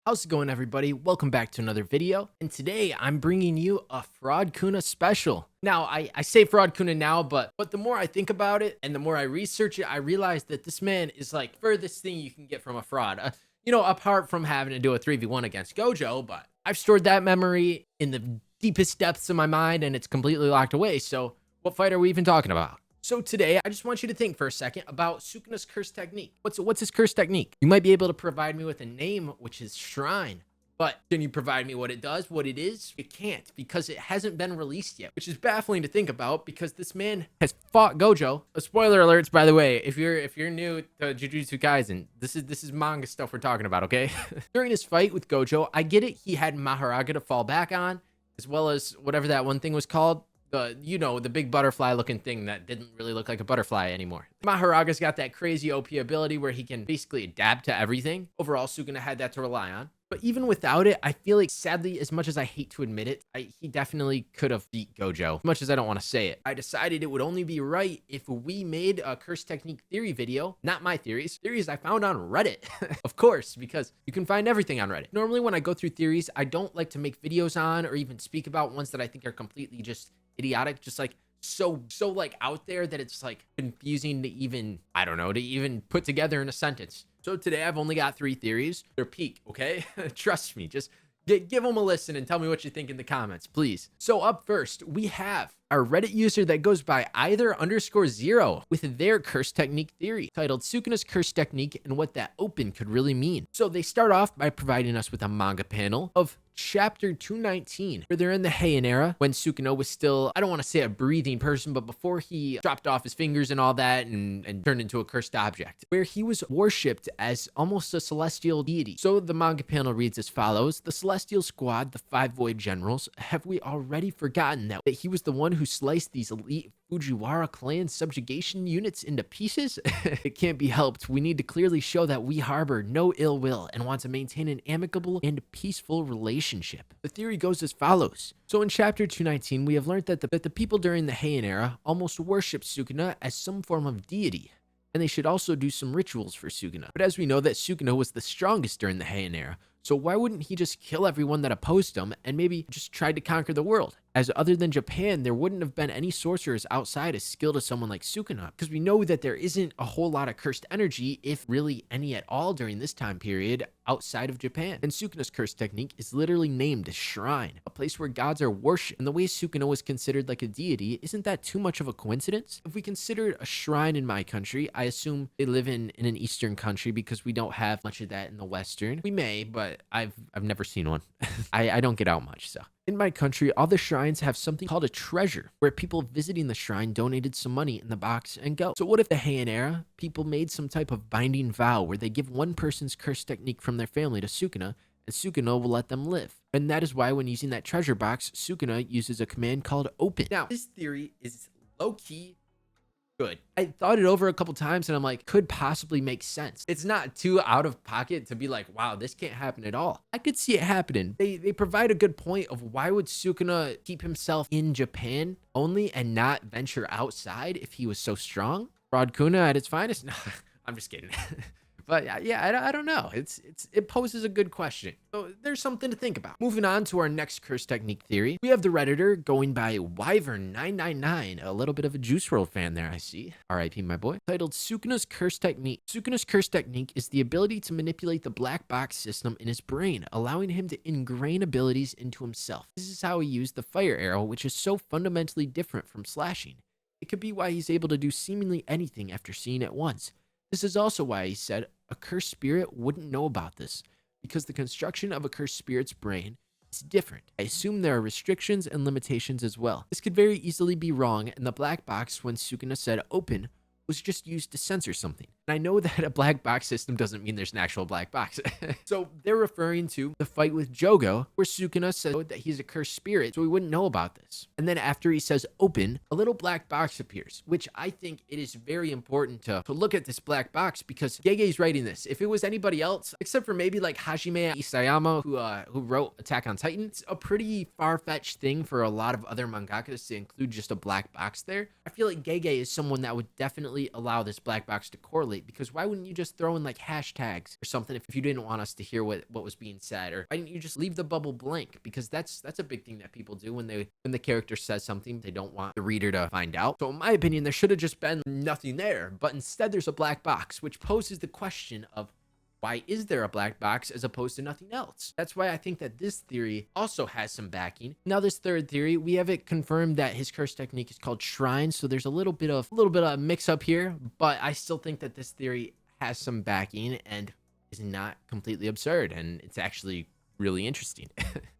How's it going, everybody? Welcome back to another video, and today I'm bringing you a Fraud Kuna special. Now, I say Fraud Kuna now, but the more I think about it and the more I research it, I realize that this man is like furthest thing you can get from a fraud. Apart from having to do a 3v1 against Gojo, but I've stored that memory in the deepest depths of my mind, and it's completely locked away, so what fight are we even talking about? So today, I just want you to think for a second about Sukuna's curse technique. What's his curse technique? You might be able to provide me with a name, which is Shrine. But can you provide me what it does, what it is? You can't, because it hasn't been released yet, which is baffling to think about because this man has fought Gojo. Spoiler alerts, by the way, if you're new to Jujutsu Kaisen, this is manga stuff we're talking about, okay? During his fight with Gojo, I get it, he had Maharaga to fall back on, as well as whatever that one thing was called. The big butterfly looking thing that didn't really look like a butterfly anymore. Maharaga's got that crazy OP ability where he can basically adapt to everything. Overall, Sukuna had that to rely on. But even without it, I feel like, sadly, as much as I hate to admit it, he definitely could have beat Gojo, as much as I don't want to say it. I decided it would only be right if we made a curse technique theory video, not my theories I found on Reddit, of course, because you can find everything on Reddit. Normally, when I go through theories, I don't like to make videos on or even speak about ones that I think are completely just idiotic, just like so like out there that it's like confusing to even, I don't know, to even put together in a sentence. So today I've only got 3 theories. They're peak, okay? Trust me, just give them a listen and tell me what you think in the comments, please. So up first, we have our Reddit user that goes by either_0 with their curse technique theory titled Sukuna's curse technique and what that open could really mean. So they start off by providing us with a manga panel of chapter 219, where they're in the Heian era when Sukuna was still, I don't want to say a breathing person, but before he dropped off his fingers and all that and turned into a cursed object, where he was worshipped as almost a celestial deity. So the manga panel reads as follows: the celestial squad, the 5 void generals, have we already forgotten that he was the one who sliced these elite Fujiwara clan subjugation units into pieces? It can't be helped. We need to clearly show that we harbor no ill will and want to maintain an amicable and peaceful relationship. The theory goes as follows. So in chapter 219, we have learned that the people during the Heian era almost worshipped Sukuna as some form of deity, and they should also do some rituals for Sukuna. But as we know that Sukuna was the strongest during the Heian era, so why wouldn't he just kill everyone that opposed him and maybe just tried to conquer the world? As other than Japan, there wouldn't have been any sorcerers outside as skilled as someone like Sukuna, because we know that there isn't a whole lot of cursed energy, if really any at all, during this time period outside of Japan. And Sukuna's curse technique is literally named a shrine, a place where gods are worshipped. And the way Sukuna was considered like a deity, isn't that too much of a coincidence? If we consider a shrine in my country, I assume they live in an Eastern country because we don't have much of that in the Western. We may, but I've never seen one. I don't get out much, so. In my country, all the shrines have something called a treasure, where people visiting the shrine donated some money in the box and go. So what if the Heian era, people made some type of binding vow where they give one person's curse technique from their family to Sukuna, and Sukuna will let them live? And that is why when using that treasure box, Sukuna uses a command called open. Now, this theory is low-key good. I thought it over a couple times and I'm like, could possibly make sense. It's not too out of pocket to be like, wow, this can't happen at all. I could see it happening. They provide a good point of why would Sukuna keep himself in Japan only and not venture outside if he was so strong? Fraud Kuna at its finest? No, I'm just kidding. But yeah, I don't know. It poses a good question. So there's something to think about. Moving on to our next curse technique theory, we have the Redditor going by Wyvern999, a little bit of a Juice WRLD fan there, I see. R.I.P. my boy. Titled Sukuna's curse technique. Sukuna's curse technique is the ability to manipulate the black box system in his brain, allowing him to ingrain abilities into himself. This is how he used the fire arrow, which is so fundamentally different from slashing. It could be why he's able to do seemingly anything after seeing it once. This is also why he said a cursed spirit wouldn't know about this, because the construction of a cursed spirit's brain is different. I assume there are restrictions and limitations as well. This could very easily be wrong, and the black box when Sukuna said open was just used to censor something. And I know that a black box system doesn't mean there's an actual black box. So they're referring to the fight with Jogo, where Sukuna said that he's a cursed spirit, so we wouldn't know about this. And then after he says open, a little black box appears, which I think it is very important to look at this black box, because Gege's writing this. If it was anybody else, except for maybe like Hajime Isayama, who wrote Attack on Titan, it's a pretty far-fetched thing for a lot of other mangakas to include just a black box there. I feel like Gege is someone that would definitely allow this black box to correlate correlate, because why wouldn't you just throw in like hashtags or something if you didn't want us to hear what was being said? Or why didn't you just leave the bubble blank? Because that's a big thing that people do when the character says something they don't want the reader to find out. So in my opinion, there should have just been nothing there, but instead there's a black box, which poses the question of, why is there a black box as opposed to nothing else? That's why I think that this theory also has some backing. Now, this third theory, we have it confirmed that his curse technique is called Shrine. So there's a little bit of mix up here, but I still think that this theory has some backing and is not completely absurd. And it's actually really interesting.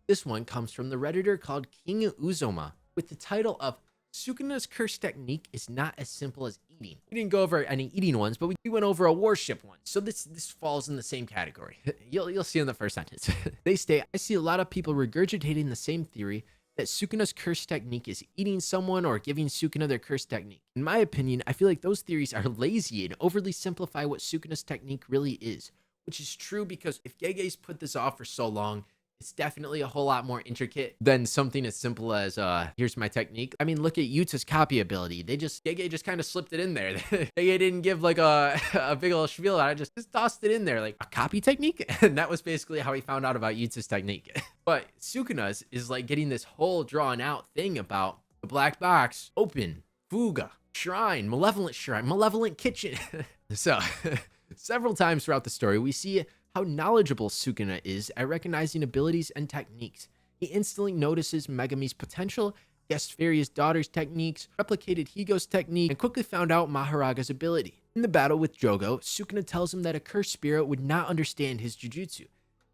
This one comes from the Redditor called King Uzoma with the title of Sukuna's curse technique is not as simple as eating. We didn't go over any eating ones, but we went over a warship one. So this falls in the same category. You'll see in the first sentence. They state, I see a lot of people regurgitating the same theory that Sukuna's curse technique is eating someone or giving Sukuna their curse technique. In my opinion, I feel like those theories are lazy and overly simplify what Sukuna's technique really is, which is true because if Gege's put this off for so long, it's definitely a whole lot more intricate than something as simple as, here's my technique. I mean, look at Yuta's copy ability. Gege just kind of slipped it in there. Gege didn't give like a big old spiel. I just tossed it in there, like a copy technique. And that was basically how he found out about Yuta's technique. But Sukuna's is like getting this whole drawn out thing about the black box, open, fuga, shrine, malevolent kitchen. So several times throughout the story, we see how knowledgeable Sukuna is at recognizing abilities and techniques. He instantly notices Megami's potential, guessed Fairy's daughter's techniques, replicated Higo's technique, and quickly found out Maharaga's ability. In the battle with Jogo, Sukuna tells him that a cursed spirit would not understand his jujutsu.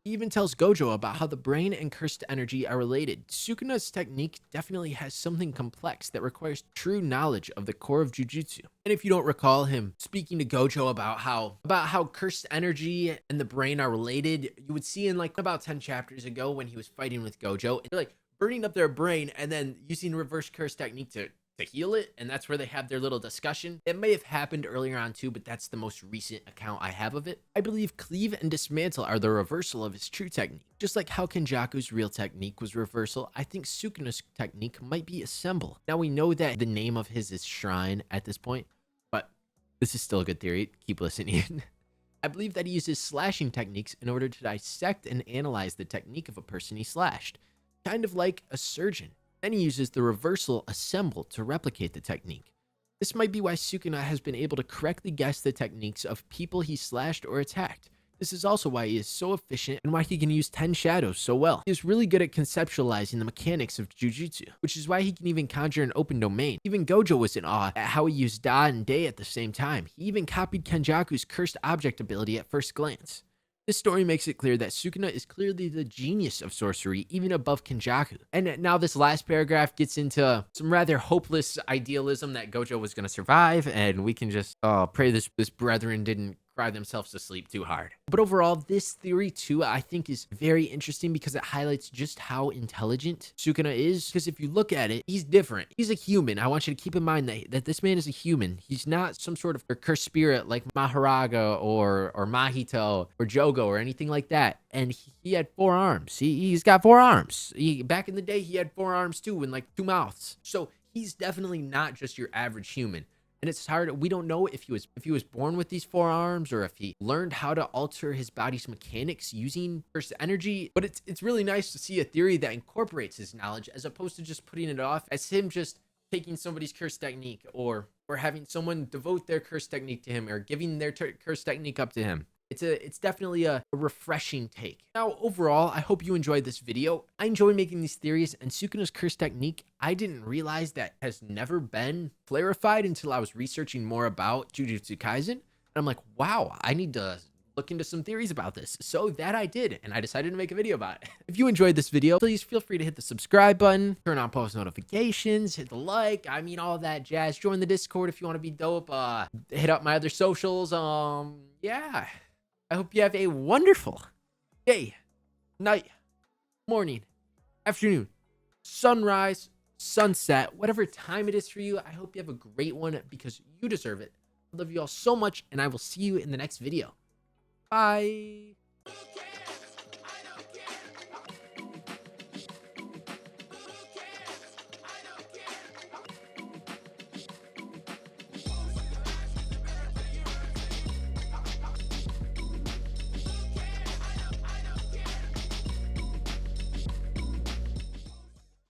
He even tells Gojo about how the brain and cursed energy are related. Sukuna's technique definitely has something complex that requires true knowledge of the core of jujutsu. And if you don't recall him speaking to Gojo about how cursed energy and the brain are related, you would see in like about 10 chapters ago when he was fighting with Gojo, and like burning up their brain and then using reverse curse technique to heal it, and that's where they have their little discussion. It may have happened earlier on too, but that's the most recent account I have of it. I believe cleave and dismantle are the reversal of his true technique. Just like how Kenjaku's real technique was reversal, I think Sukuna's technique might be assemble. Now we know that the name of his is Shrine at this point, but this is still a good theory. Keep listening. I believe that he uses slashing techniques in order to dissect and analyze the technique of a person he slashed, kind of like a surgeon. Then he uses the reversal assemble to replicate the technique. This might be why Sukuna has been able to correctly guess the techniques of people he slashed or attacked. This is also why he is so efficient and why he can use 10 shadows so well. He is really good at conceptualizing the mechanics of jujutsu, which is why he can even conjure an open domain. Even Gojo was in awe at how he used Da and Day at the same time. He even copied Kenjaku's cursed object ability at first glance. This story makes it clear that Sukuna is clearly the genius of sorcery, even above Kenjaku. And now this last paragraph gets into some rather hopeless idealism that Gojo was going to survive, and we can just pray this brethren didn't cry themselves to sleep too hard. But overall, this theory too, I think is very interesting because it highlights just how intelligent Sukuna is. Because if you look at it, he's different. He's a human. I want you to keep in mind that this man is a human. He's not some sort of cursed spirit like Maharaga or Mahito or Jogo or anything like that. And he had 4 arms. He's got 4 arms. Back in the day, he had 4 arms too and like 2 mouths. So he's definitely not just your average human. And it's hard. We don't know if he was born with these 4 arms or if he learned how to alter his body's mechanics using cursed energy. But it's really nice to see a theory that incorporates his knowledge as opposed to just putting it off as him just taking somebody's cursed technique or having someone devote their cursed technique to him or giving their cursed technique up to him. It's definitely a refreshing take. Now, overall, I hope you enjoyed this video. I enjoy making these theories, and Sukuna's curse technique, I didn't realize that has never been clarified until I was researching more about Jujutsu Kaisen. And I'm like, wow, I need to look into some theories about this. So that I did, and I decided to make a video about it. If you enjoyed this video, please feel free to hit the subscribe button, turn on post notifications, hit the like, I mean, all that jazz. Join the Discord if you want to be dope. Hit up my other socials. Yeah. I hope you have a wonderful day, night, morning, afternoon, sunrise, sunset, whatever time it is for you. I hope you have a great one because you deserve it. I love you all so much, and I will see you in the next video. Bye.